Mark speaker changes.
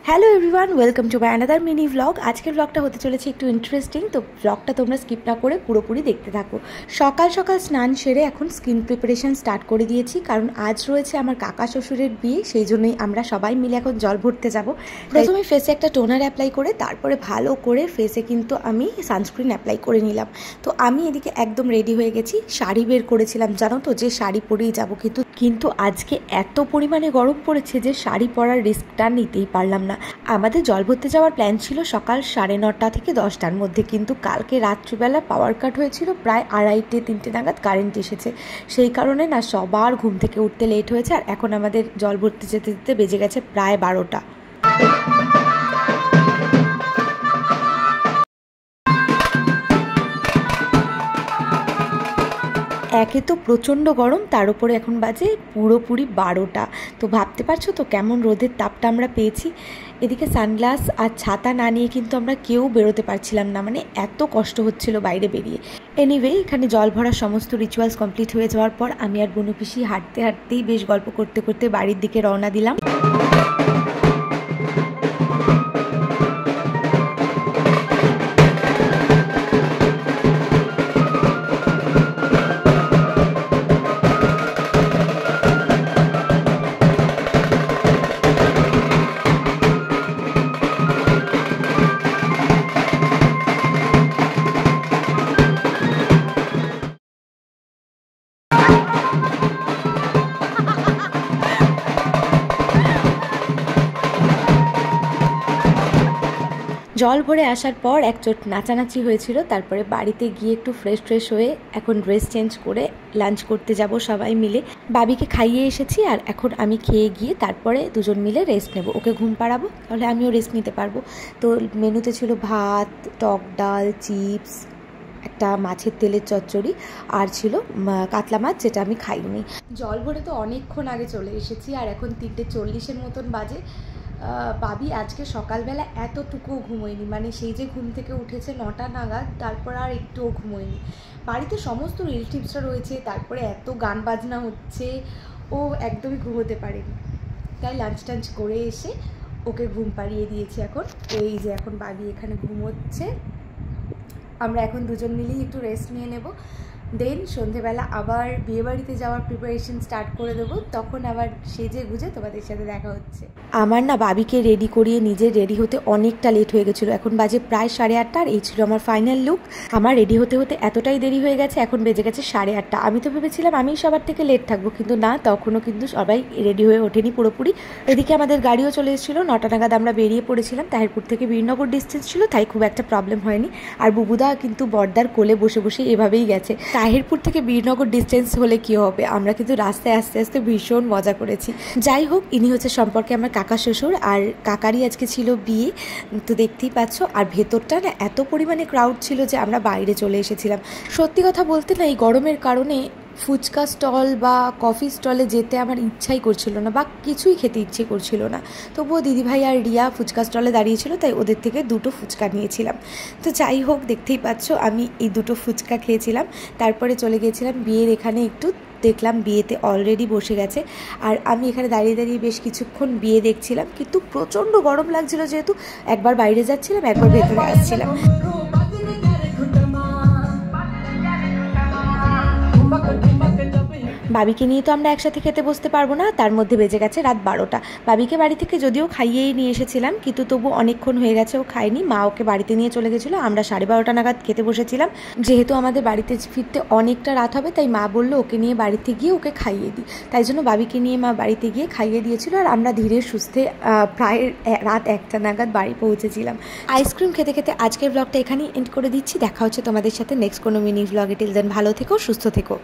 Speaker 1: Hello everyone, welcome to my another mini vlog. আজকের ভ্লগটা হতে চলেছে একটু ইন্টারেস্টিং, তো ভ্লগটা তোমরা স্কিপ না করে পুরোপুরি দেখতে থাকো। সকাল সকাল স্নান সেরে এখন স্কিন প্রিপারেশন স্টার্ট করে দিয়েছি, কারণ আজ রয়েছে আমার কাকা শ্বশুরের বিয়ে, সেই জন্যই আমরা সবাই মিলে এখন জল ভরতে যাব। প্রথমে ফেসে একটা টোনার অ্যাপ্লাই করে তারপরে ভালো করে ফেসে কিন্তু আমি সানস্ক্রিন অ্যাপ্লাই করে নিলাম। তো আমি এদিকে একদম রেডি হয়ে গেছি, শাড়ি বের করেছিলাম, জানো তো, যে শাড়ি পরেই যাবো, কিন্তু আজকে এত পরিমাণে গরম পড়েছে যে শাড়ি পরার রিস্কটা নিতেই পারলাম না। আমাদের জল ভরতে যাওয়ার প্ল্যান ছিল সকাল 9:30 থেকে 10টার মধ্যে, কিন্তু কালকে রাত্রিবেলা পাওয়ার কাট হয়েছিল, প্রায় 2:30-3টে নাগাদ কারেন্ট এসেছে। সেই কারণে না সবার ঘুম থেকে উঠতে লেট হয়েছে, আর এখন আমাদের জল ভরতে যেতে যেতে বেজে গেছে প্রায় 12টা। একে তো প্রচণ্ড গরম, তার উপরে এখন বাজে পুরোপুরি 12টা। তো ভাবতে পারছো তো কেমন রোদের তাপটা আমরা পেয়েছি। এদিকে সানগ্লাস আর ছাতা না নিয়ে কিন্তু আমরা কেউ বেরোতে পারছিলাম না, মানে এত কষ্ট হচ্ছিল বাইরে বেরিয়ে। এনিওয়ে, এখানে জল ভরার সমস্ত রিচুয়ালস কমপ্লিট হয়ে যাওয়ার পর আমি আর বনু পিসি হাঁটতে হাঁটতেই বেশ গল্প করতে করতে বাড়ির দিকে রওনা দিলাম। জল ভরে আসার পর এক চোট নাচানাচি হয়েছিল, তারপরে বাড়িতে গিয়ে একটু ফ্রেশ হয়ে এখন ড্রেস চেঞ্জ করে লাঞ্চ করতে যাব সবাই মিলে। বাবিকে খাইয়ে এসেছি, আর এখন আমি খেয়ে গিয়ে তারপরে দুজন মিলে রেস্ট নেব, ওকে ঘুম পাড়াবো, তাহলে আমিও রেস্ট নিতে পারবো। তো মেনুতে ছিল ভাত, টক ডাল, চিপস, একটা মাছের তেলের চচ্চড়ি, আর ছিল কাতলা মাছ, যেটা আমি খাইনি। জল ভরে তো অনেকক্ষণ আগে চলে এসেছি, আর এখন 3:40 মতন বাজে। বাবি আজকে সকালবেলা এতটুকুও ঘুমোয়নি, মানে সেই যে ঘুম থেকে উঠেছে 9টা নাগাদ, তারপর আর একটুও ঘুমোয়নি। বাড়িতে সমস্ত রিলেটিভসরা রয়েছে, তারপরে এত গান বাজনা হচ্ছে, ও একদমই ঘুমোতে পারেনি। তাই লাঞ্চ টাঞ্চ করে এসে ওকে ঘুম পাড়িয়ে দিয়েছি। এখন এই যে এখন বাবি এখানে ঘুমোচ্ছে, আমরা এখন দুজন মিলেই একটু রেস্ট নিয়ে নেব। দেন সন্ধেবেলা আবার বিয়েবাড়িতে যাওয়ার প্রিপারেশন স্টার্ট করে দেবো, তখন আবার সেজে গুজে তোমাদের সাথে দেখা হচ্ছে। আমার না বাবিকে রেডি করিয়ে নিজে রেডি হতে অনেকটা লেট হয়ে গেছিলো, এখন বাজে প্রায় 8:30, আর এই ছিল আমার ফাইনাল লুক। আমার রেডি হতে হতে এতটাই দেরি হয়ে গেছে, এখন বেজে গেছে 8:30। আমি তো ভেবেছিলাম আমি সবার থেকে লেট থাকবো, কিন্তু না, তখনও কিন্তু সবাই রেডি হয়ে ওঠেনি পুরোপুরি। এদিকে আমাদের গাড়িও চলে এসেছিলো, 9টা নাগাদ আমরা বেরিয়ে পড়েছিলাম। তাহিরপুর থেকে বীরনগর ডিস্টেন্স ছিল, তাই খুব একটা প্রবলেম হয়নি। আর বুবুদা কিন্তু বর্দার কোলে বসে বসে এভাবেই গেছে। তাহিরপুর থেকে বীরনগর ডিস্টেন্স হলে কি হবে, আমরা কিন্তু রাস্তায় আস্তে আস্তে ভীষণ মজা করেছি। যাই হোক, ইনি হচ্ছে সম্পর্কে আমার কাকা শ্বশুর, আর কাকারই আজকে ছিল বিয়ে, তো দেখতেই পাচ্ছ। আর ভেতরটা না এত পরিমাণে ক্রাউড ছিল যে আমরা বাইরে চলে এসেছিলাম। সত্যি কথা বলতে না, এই গরমের কারণে ফুচকা স্টল বা কফি স্টলে যেতে আমার ইচ্ছাই করছিল না, বা কিছুই খেতে ইচ্ছে করছিল না। তবুও দিদিভাই আর রিয়া ফুচকা স্টলে দাঁড়িয়েছিল, তাই ওদের থেকে 2টো ফুচকা নিয়েছিলাম। তো যাই হোক, দেখতেই পাচ্ছ আমি এই 2টো ফুচকা খেয়েছিলাম, তারপরে চলে গিয়েছিলাম বিয়ের এখানে। একটু দেখলাম বিয়েতে অলরেডি বসে গেছে, আর আমি এখানে দাঁড়িয়ে দাঁড়িয়ে বেশ কিছুক্ষণ বিয়ে দেখছিলাম, কিন্তু প্রচণ্ড গরম লাগছিল, যেহেতু একবার বাইরে যাচ্ছিলাম, একবার ভেতরে আসছিলাম। বাবিকে নিয়ে তো আমরা একসাথে খেতে বসতে পারবো না, তার মধ্যে বেজে গেছে রাত 12টা। বাবিকে বাড়ি থেকে যদিও খাইয়েই নিয়ে এসেছিলাম, কিন্তু তবু অনেকক্ষণ হয়ে গেছে ও খায়নি। মা ওকে বাড়িতে নিয়ে চলে গেছিলো, আমরা 12:30 নাগাদ খেতে বসেছিলাম। যেহেতু আমাদের বাড়িতে ফিরতে অনেকটা রাত হবে, তাই মা বললো ওকে নিয়ে বাড়িতে গিয়ে ওকে খাইয়ে দিই, তাই জন্য বাবিকে নিয়ে মা বাড়িতে গিয়ে খাইয়ে দিয়েছিল, আর আমরা ধীরে সুস্থে প্রায় রাত 1টা নাগাদ বাড়ি পৌঁছেছিলাম। আইসক্রিম খেতে খেতে আজকের ব্লগটা এখানেই এন্ড করে দিচ্ছি। দেখা হচ্ছে তোমাদের সাথে নেক্সট কোনো মিনি ব্লগে। টিল দেন ভালো থেকো, সুস্থ থেকো।